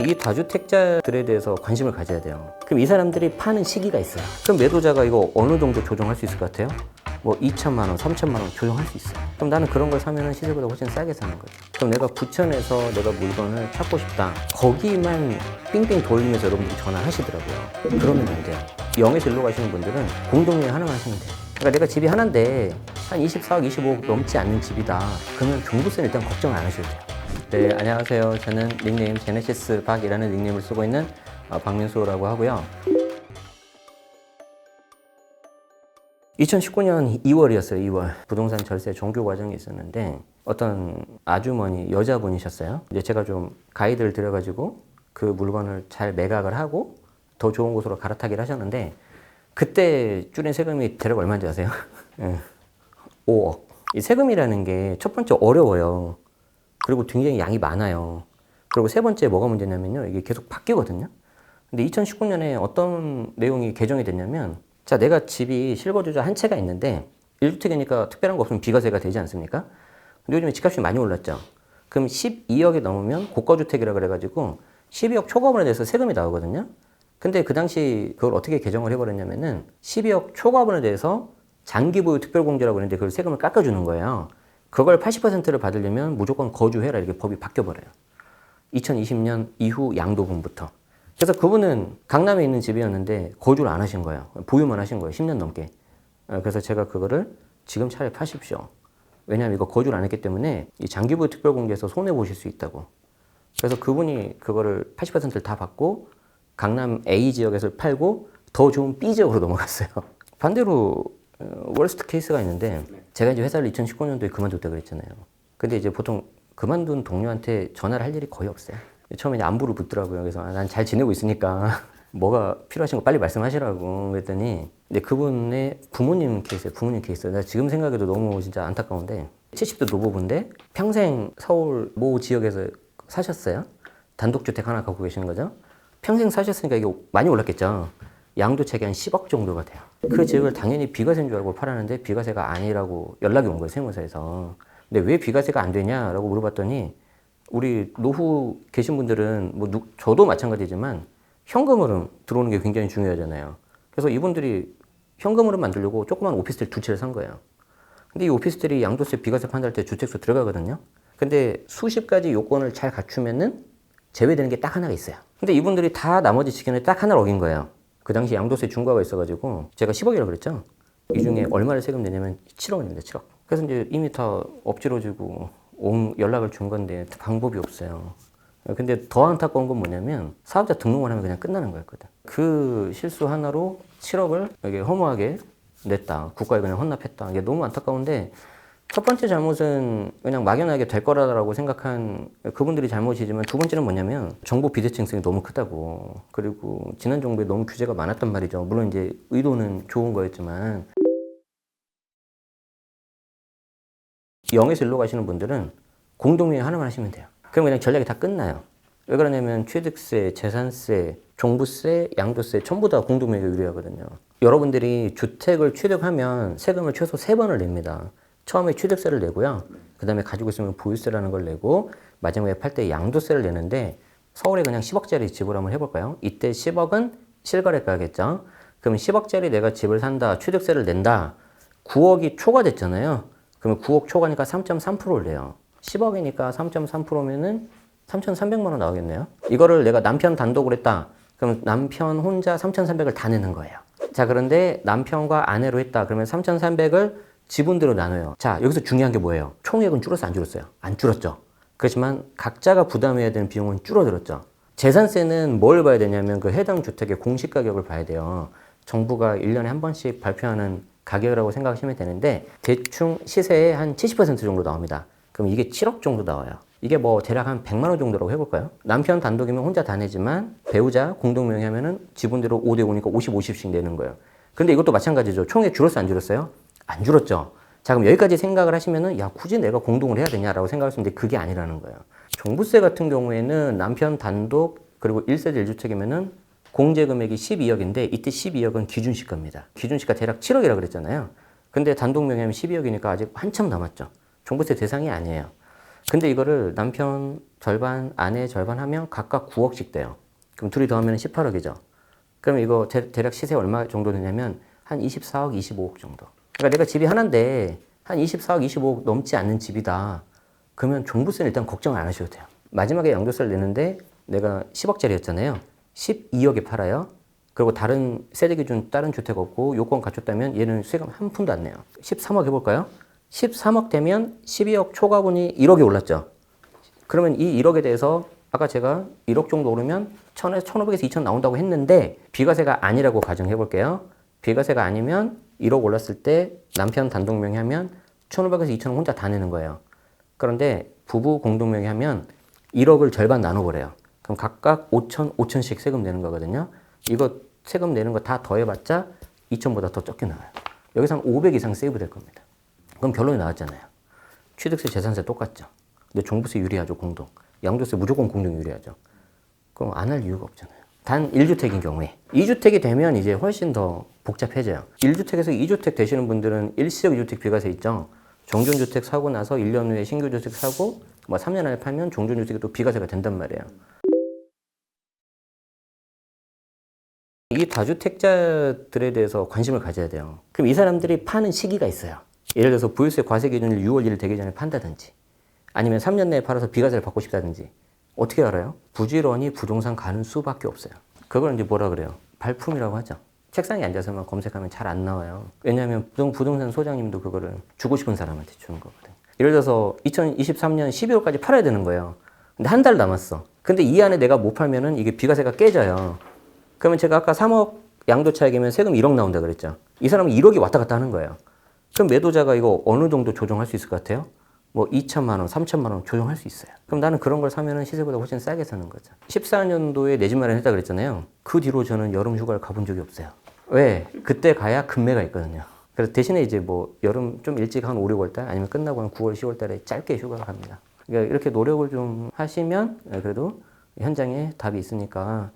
이 다주택자들에 대해서 관심을 가져야 돼요. 그럼 이 사람들이 파는 시기가 있어요. 그럼 매도자가 이거 어느 정도 조정할 수 있을 것 같아요? 뭐 2천만 원, 3천만 원 조정할 수 있어요. 그럼 나는 그런 걸 사면은 시세보다 훨씬 싸게 사는 거죠. 그럼 내가 부천에서 내가 물건을 찾고 싶다. 거기만 삥삥 돌리면서 여러분들이 전화하시더라고요. 그러면 안 돼요. 영에서 일로 가시는 분들은 공동명의 하나만 하시면 돼요. 그러니까 내가 집이 하나인데 한 24억, 25억 넘지 않는 집이다. 그러면 종부세는 일단 걱정 안 하셔도 돼요. 네, 안녕하세요. 저는 닉네임 제네시스 박이라는 닉네임을 쓰고 있는 박민수라고 하고요. 2019년 2월이었어요. 2월. 부동산 절세 종교 과정이 있었는데 어떤 아주머니, 여자분이셨어요. 이제 제가 좀 가이드를 드려가지고 그 물건을 잘 매각을 하고 더 좋은 곳으로 갈아타기를 하셨는데 그때 줄인 세금이 대략 얼마인지 아세요? 5억. 이 세금이라는 게 첫 번째 어려워요. 그리고 굉장히 양이 많아요. 그리고 세 번째 뭐가 문제냐면요. 이게 계속 바뀌거든요. 근데 2019년에 어떤 내용이 개정이 됐냐면 자, 내가 집이 실거주자 한 채가 있는데 1주택이니까 특별한 거 없으면 비과세가 되지 않습니까? 근데 요즘에 집값이 많이 올랐죠. 그럼 12억이 넘으면 고가주택이라 그래가지고 12억 초과분에 대해서 세금이 나오거든요. 근데 그 당시 그걸 어떻게 개정을 해버렸냐면은 12억 초과분에 대해서 장기보유 특별공제라고 했는데 그걸 세금을 깎아주는 거예요. 그걸 80%를 받으려면 무조건 거주해라 이렇게 법이 바뀌어버려요. 2020년 이후 양도분부터. 그래서 그분은 강남에 있는 집이었는데 거주를 안 하신 거예요. 보유만 하신 거예요. 10년 넘게. 그래서 제가 그거를 지금 차라리 파십시오. 왜냐하면 이거 거주를 안 했기 때문에 이 장기보유 특별공제에서 손해보실 수 있다고. 그래서 그분이 그거를 80%를 다 받고 강남 A 지역에서 팔고 더 좋은 B 지역으로 넘어갔어요. 반대로 월스트 케이스가 있는데 제가 이제 회사를 2019년도에 그만뒀다 그랬잖아요. 근데 이제 보통 그만둔 동료한테 전화를 할 일이 거의 없어요. 처음에 이제 안부를 묻더라고요. 그래서 난 잘 지내고 있으니까 뭐가 필요하신 거 빨리 말씀하시라고 그랬더니 근데 그분의 부모님 케이스예요. 부모님 케이스. 내가 지금 생각해도 너무 진짜 안타까운데 70대 노부부인데 평생 서울 모 지역에서 사셨어요. 단독주택 하나 갖고 계시는 거죠. 평생 사셨으니까 이게 많이 올랐겠죠. 양도책이 한 10억 정도가 돼요. 그 집을 당연히 비과세인 줄 알고 팔았는데 비과세가 아니라고 연락이 온 거예요. 세무서에서. 근데 왜 비과세가 안 되냐라고 물어봤더니 우리 노후 계신 분들은 뭐 저도 마찬가지지만 현금으로 들어오는 게 굉장히 중요하잖아요. 그래서 이분들이 현금으로 만들려고 조그만 오피스텔 두 채를 산 거예요. 근데 이 오피스텔이 양도세 비과세 판단할 때 주택수 들어가거든요. 근데 수십 가지 요건을 잘 갖추면은 제외되는 게 딱 하나가 있어요. 근데 이분들이 다 나머지 지켜내 딱 하나를 어긴 거예요. 그 당시 양도세 중과가 있어가지고 제가 10억이라고 그랬죠. 이 중에 얼마를 세금 내냐면 7억입니다. 7억. 그래서 이제 이미 다 엎질러지고 연락을 준 건데 방법이 없어요. 근데 더 안타까운 건 뭐냐면 사업자 등록만 하면 그냥 끝나는 거였거든. 그 실수 하나로 7억을 이게 허무하게 냈다. 국가에 그냥 헌납했다. 이게 너무 안타까운데 첫 번째 잘못은 그냥 막연하게 될 거라고 생각한 그분들이 잘못이지만 두 번째는 뭐냐면 정보 비대칭성이 너무 크다고. 그리고 지난 정부에 너무 규제가 많았단 말이죠. 물론 이제 의도는 좋은 거였지만 0에서 1로 가시는 분들은 공동명의 하나만 하시면 돼요. 그럼 그냥 전략이 다 끝나요. 왜 그러냐면 취득세, 재산세, 종부세, 양도세 전부 다 공동명의가 유리하거든요. 여러분들이 주택을 취득하면 세금을 최소 3번을 냅니다. 처음에 취득세를 내고요. 그 다음에 가지고 있으면 보유세라는 걸 내고 마지막에 팔 때 양도세를 내는데 서울에 그냥 10억짜리 집을 한번 해볼까요? 이때 10억은 실거래가겠죠. 그럼 10억짜리 내가 집을 산다. 취득세를 낸다. 9억이 초과됐잖아요. 그러면 9억 초과니까 3.3%를 내요. 10억이니까 3.3%면은 3,300만 원 나오겠네요. 이거를 내가 남편 단독으로 했다. 그럼 남편 혼자 3,300을 다 내는 거예요. 자, 그런데 남편과 아내로 했다. 그러면 3,300을 지분대로 나눠요. 자, 여기서 중요한 게 뭐예요? 총액은 줄었어, 안 줄었어요? 안 줄었죠. 그렇지만 각자가 부담해야 되는 비용은 줄어들었죠. 재산세는 뭘 봐야 되냐면 그 해당 주택의 공시가격을 봐야 돼요. 정부가 1년에 한 번씩 발표하는 가격이라고 생각하시면 되는데 대충 시세의 한 70% 정도 나옵니다. 그럼 이게 7억 정도 나와요. 이게 뭐 대략 한 100만 원 정도라고 해볼까요? 남편 단독이면 혼자 다 내지만 배우자 공동명의 하면은 지분대로 5대 5니까 50, 50씩 내는 거예요. 근데 이것도 마찬가지죠. 총액 줄었어, 안 줄었어요? 안 줄었죠. 자, 그럼 여기까지 생각을 하시면은 야, 굳이 내가 공동을 해야 되냐라고 생각할 수 있는데 그게 아니라는 거예요. 종부세 같은 경우에는 남편 단독 그리고 1세대 1주택이면은 공제 금액이 12억인데 이때 12억은 기준시가입니다. 기준시가 대략 7억이라고 그랬잖아요. 근데 단독 명의하면 12억이니까 아직 한참 남았죠. 종부세 대상이 아니에요. 근데 이거를 남편 절반, 아내 절반 하면 각각 9억씩 돼요. 그럼 둘이 더하면 18억이죠. 그럼 이거 대략 시세 얼마 정도 되냐면 한 24억, 25억 정도. 그러니까 내가 집이 하나인데 한 24억, 25억 넘지 않는 집이다. 그러면 종부세는 일단 걱정 안 하셔도 돼요. 마지막에 양도세를 내는데 내가 10억짜리였잖아요. 12억에 팔아요. 그리고 다른 세대 기준 다른 주택 없고 요건 갖췄다면 얘는 세금 한 푼도 안 내요. 13억 해볼까요? 13억 되면 12억 초과분이 1억이 올랐죠. 그러면 이 1억에 대해서 아까 제가 1억 정도 오르면 1,000에서 1,500에서 2,000 나온다고 했는데 비과세가 아니라고 가정해 볼게요. 비과세가 아니면 1억 올랐을 때 남편 단독명의 하면 1,500에서 2,000원 혼자 다 내는 거예요. 그런데 부부 공동명의 하면 1억을 절반 나눠버려요. 그럼 각각 5,000, 5,000씩 세금 내는 거거든요. 이거 세금 내는 거 다 더해봤자 2,000보다 더 적게 나와요. 여기서 한 500 이상 세이브 될 겁니다. 그럼 결론이 나왔잖아요. 취득세, 재산세 똑같죠. 근데 종부세 유리하죠, 공동. 양도세 무조건 공동 유리하죠. 그럼 안 할 이유가 없잖아요. 단 1주택인 경우에. 2주택이 되면 이제 훨씬 더 복잡해져요. 1주택에서 2주택 되시는 분들은 일시적 2주택 비과세 있죠. 정전주택 사고 나서 1년 후에 신규주택 사고 3년 안에 팔면 종전주택이 또 비과세가 된단 말이에요. 이 다주택자들에 대해서 관심을 가져야 돼요. 그럼 이 사람들이 파는 시기가 있어요. 예를 들어서 부유세 과세 기준일 6월 1일 되기 전에 판다든지 아니면 3년 내에 팔아서 비과세를 받고 싶다든지 어떻게 알아요? 부지런히 부동산 가는 수밖에 없어요. 그걸 이제 뭐라 그래요? 발품이라고 하죠. 책상에 앉아서만 검색하면 잘 안 나와요. 왜냐하면 부동산 소장님도 그거를 주고 싶은 사람한테 주는 거거든요. 예를 들어서 2023년 12월까지 팔아야 되는 거예요. 근데 한 달 남았어. 근데 이 안에 내가 못 팔면은 이게 비과세가 깨져요. 그러면 제가 아까 3억 양도 차익이면 세금 1억 나온다 그랬죠. 이 사람은 1억이 왔다 갔다 하는 거예요. 그럼 매도자가 이거 어느 정도 조정할 수 있을 것 같아요? 뭐 2천만 원, 3천만 원 조정할 수 있어요. 그럼 나는 그런 걸 사면은 시세보다 훨씬 싸게 사는 거죠. 14년도에 내 집 마련했다 그랬잖아요. 그 뒤로 저는 여름 휴가를 가본 적이 없어요. 왜? 그때 가야 금매가 있거든요. 그래서 대신에 이제 뭐 여름 좀 일찍 한 5, 6월 달 아니면 끝나고 한 9월, 10월 달에 짧게 휴가를 갑니다. 그러니까 이렇게 노력을 좀 하시면 그래도 현장에 답이 있으니까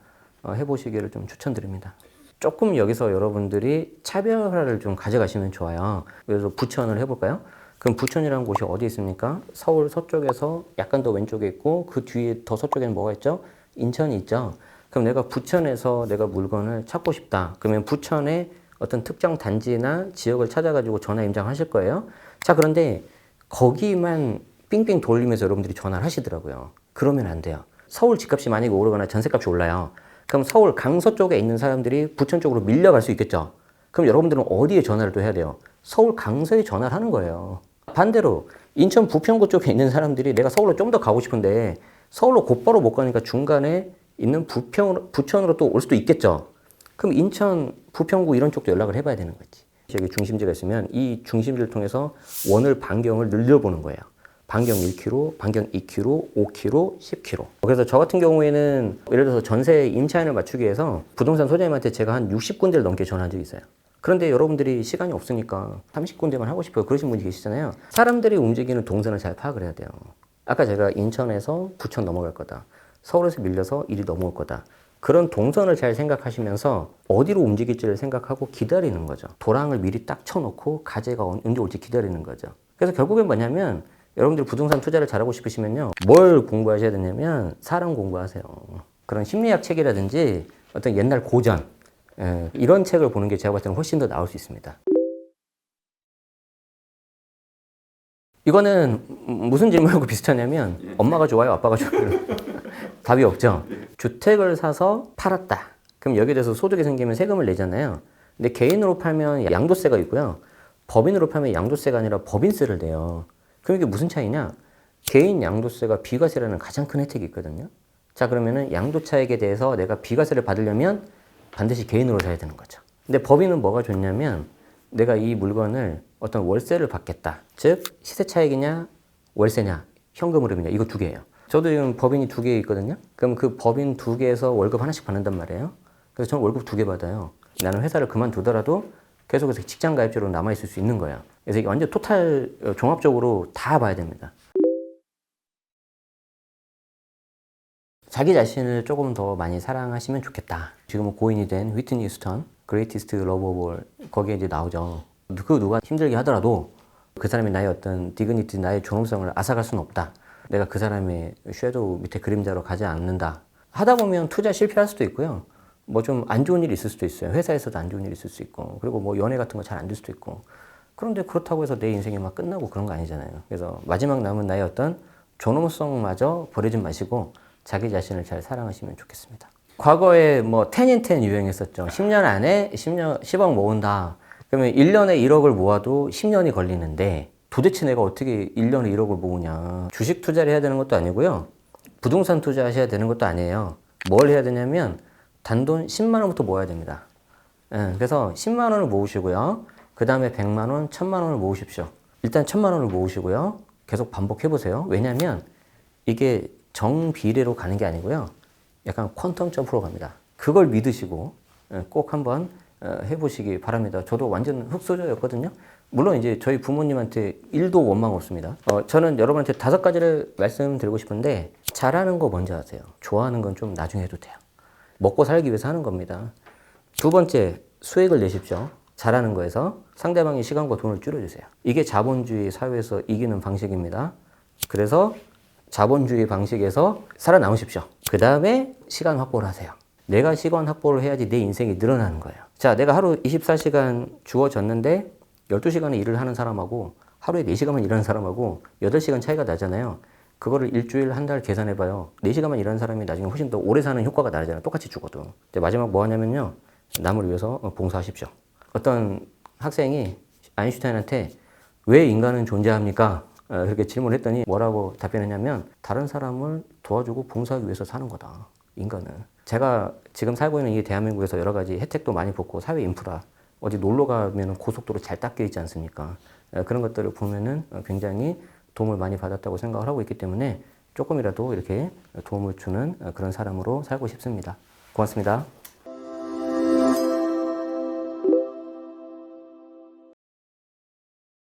해보시기를 좀 추천드립니다. 조금 여기서 여러분들이 차별화를 좀 가져가시면 좋아요. 그래서 부천을 해볼까요? 그럼 부천이라는 곳이 어디 있습니까? 서울 서쪽에서 약간 더 왼쪽에 있고 그 뒤에 더 서쪽에는 뭐가 있죠? 인천이 있죠. 그럼 내가 부천에서 내가 물건을 찾고 싶다. 그러면 부천의 어떤 특정 단지나 지역을 찾아가지고 전화 임장하실 거예요. 자, 그런데 거기만 삥삥 돌리면서 여러분들이 전화를 하시더라고요. 그러면 안 돼요. 서울 집값이 만약에 오르거나 전세값이 올라요. 그럼 서울 강서 쪽에 있는 사람들이 부천 쪽으로 밀려갈 수 있겠죠. 그럼 여러분들은 어디에 전화를 또 해야 돼요? 서울 강서에 전화를 하는 거예요. 반대로 인천 부평구 쪽에 있는 사람들이 내가 서울로 좀 더 가고 싶은데 서울로 곧바로 못 가니까 중간에 있는 부천으로 또 올 수도 있겠죠. 그럼 인천, 부평구 이런 쪽도 연락을 해봐야 되는 거지. 여기 중심지가 있으면 이 중심지를 통해서 원을 반경을 늘려보는 거예요. 반경 1km, 반경 2km, 5km, 10km. 그래서 저 같은 경우에는 예를 들어서 전세 임차인을 맞추기 위해서 부동산 소장님한테 제가 한 60군데를 넘게 전화한 적이 있어요. 그런데 여러분들이 시간이 없으니까 30군데만 하고 싶어요. 그러신 분이 계시잖아요. 사람들이 움직이는 동선을 잘 파악을 해야 돼요. 아까 제가 인천에서 부천 넘어갈 거다. 서울에서 밀려서 이리 넘어올 거다. 그런 동선을 잘 생각하시면서 어디로 움직일지를 생각하고 기다리는 거죠. 도랑을 미리 딱 쳐놓고 가재가 언제 올지 기다리는 거죠. 그래서 결국엔 뭐냐면 여러분들 부동산 투자를 잘하고 싶으시면요. 뭘 공부하셔야 되냐면 사람 공부하세요. 그런 심리학 책이라든지 어떤 옛날 고전 이런 책을 보는 게 제가 봤을 때는 훨씬 더 나을 수 있습니다. 이거는 무슨 질문하고 비슷하냐면 엄마가 좋아요, 아빠가 좋아요? 답이 없죠. 주택을 사서 팔았다. 그럼 여기에 대해서 소득이 생기면 세금을 내잖아요. 근데 개인으로 팔면 양도세가 있고요. 법인으로 팔면 양도세가 아니라 법인세를 내요. 그럼 이게 무슨 차이냐? 개인 양도세가 비과세라는 가장 큰 혜택이 있거든요. 자, 그러면은 양도차익에 대해서 내가 비과세를 받으려면 반드시 개인으로 사야 되는 거죠. 근데 법인은 뭐가 좋냐면 내가 이 물건을 어떤 월세를 받겠다. 즉 시세 차익이냐 월세냐 현금 흐름이냐 이거 두 개예요. 저도 지금 법인이 두 개 있거든요. 그럼 그 법인 두 개에서 월급 하나씩 받는단 말이에요. 그래서 저는 월급 두 개 받아요. 나는 회사를 그만두더라도 계속해서 직장 가입자로 남아있을 수 있는 거예요. 그래서 이게 완전 토탈 종합적으로 다 봐야 됩니다. 자기 자신을 조금 더 많이 사랑하시면 좋겠다. 지금은 고인이 된 휘트니 휴스턴, Greatest Love of All 거기에 이제 나오죠. 그 누가 힘들게 하더라도 그 사람이 나의 어떤 디그니티, 나의 존엄성을 앗아갈 수는 없다. 내가 그 사람의 섀도우 밑에 그림자로 가지 않는다. 하다 보면 투자 실패할 수도 있고요. 뭐 좀 안 좋은 일이 있을 수도 있어요. 회사에서도 안 좋은 일이 있을 수 있고, 그리고 뭐 연애 같은 거 잘 안 될 수도 있고. 그런데 그렇다고 해서 내 인생이 막 끝나고 그런 거 아니잖아요. 그래서 마지막 남은 나의 어떤 존엄성마저 버리지 마시고 자기 자신을 잘 사랑하시면 좋겠습니다. 과거에 뭐 10in10 유행했었죠. 10년 안에 10억 모은다. 그러면 1년에 1억을 모아도 10년이 걸리는데 도대체 내가 어떻게 1년에 1억을 모으냐. 주식 투자를 해야 되는 것도 아니고요. 부동산 투자하셔야 되는 것도 아니에요. 뭘 해야 되냐면 단돈 10만 원부터 모아야 됩니다. 그래서 10만 원을 모으시고요. 그 다음에 100만 원, 1000만 원을 모으십시오. 일단 1000만 원을 모으시고요. 계속 반복해 보세요. 왜냐면 이게 정비례로 가는 게 아니고요. 약간 퀀텀 점프로 갑니다. 그걸 믿으시고 꼭 한번 해보시기 바랍니다. 저도 완전 흙소저였거든요. 물론 이제 저희 부모님한테 1도 원망 없습니다. 저는 여러분한테 5가지를 말씀드리고 싶은데 잘하는 거 먼저 하세요. 좋아하는 건 좀 나중에 해도 돼요. 먹고 살기 위해서 하는 겁니다. 두 번째, 수익을 내십시오. 잘하는 거에서 상대방의 시간과 돈을 줄여주세요. 이게 자본주의 사회에서 이기는 방식입니다. 그래서 자본주의 방식에서 살아남으십시오. 그 다음에 시간 확보를 하세요. 내가 시간 확보를 해야지 내 인생이 늘어나는 거예요. 자, 내가 하루 24시간 주어졌는데 12시간의 일을 하는 사람하고 하루에 4시간만 일하는 사람하고 8시간 차이가 나잖아요. 그거를 일주일, 한 달 계산해봐요. 4시간만 일하는 사람이 나중에 훨씬 더 오래 사는 효과가 나잖아요. 똑같이 죽어도. 마지막 뭐 하냐면요. 남을 위해서 봉사하십시오. 어떤 학생이 아인슈타인한테 왜 인간은 존재합니까? 그렇게 질문을 했더니 뭐라고 답변했냐면 다른 사람을 도와주고 봉사하기 위해서 사는 거다. 인간은. 제가 지금 살고 있는 이 대한민국에서 여러 가지 혜택도 많이 받고 사회 인프라 어디 놀러 가면 고속도로 잘 닦여 있지 않습니까? 그런 것들을 보면은 굉장히 도움을 많이 받았다고 생각을 하고 있기 때문에 조금이라도 이렇게 도움을 주는 그런 사람으로 살고 싶습니다. 고맙습니다.